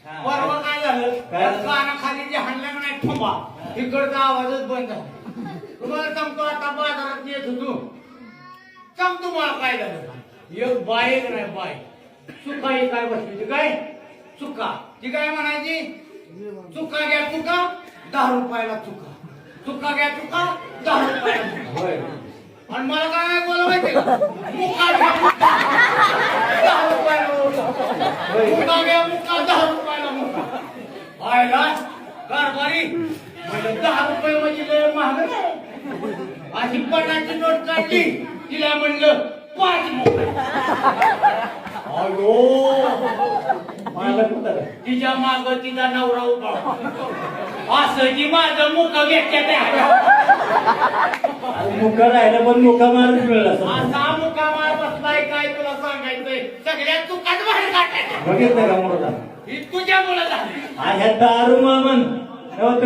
परवा काय झालं कानाखाली जे हाणलं नाही ठोंबा इकडचा आवाजच बंद झाला. तुम्हाला सांगतो आता बाजारात येत होतो सांगतो मला काय झालं. एक बाईक नाही बाईक चुका ही काय बसली काय चुका ती काय म्हणायची चुका घ्या चुका 10 रुपयाला चुका चुका घ्या चुका 10 रुपयाला होय. आणि मला काय बोला माहिती का मुका घ्या मुका 10 रुपयाला मुका घ्या मुका 10 रुपयाला मुका आयला कारभारी म्हणजे 10 रुपये म्हणजे लय महाग आहे. अशी पटाची नोट काढली तिला म्हणलं 5 मुका अयो तिच्या माग तिचा नवरा उभा असं की माझं मुख घेतल्यात मुका राहिला पण मुका मारच मिळाला असा मुका मार बसलाय काय तुला सांगायचंय सगळ्या चुकाच बाहेर काढायच्या बघितलं का मोठा ही तुझ्या मुलं झाली ह्या दारू मामन तेव्हा तुम्ही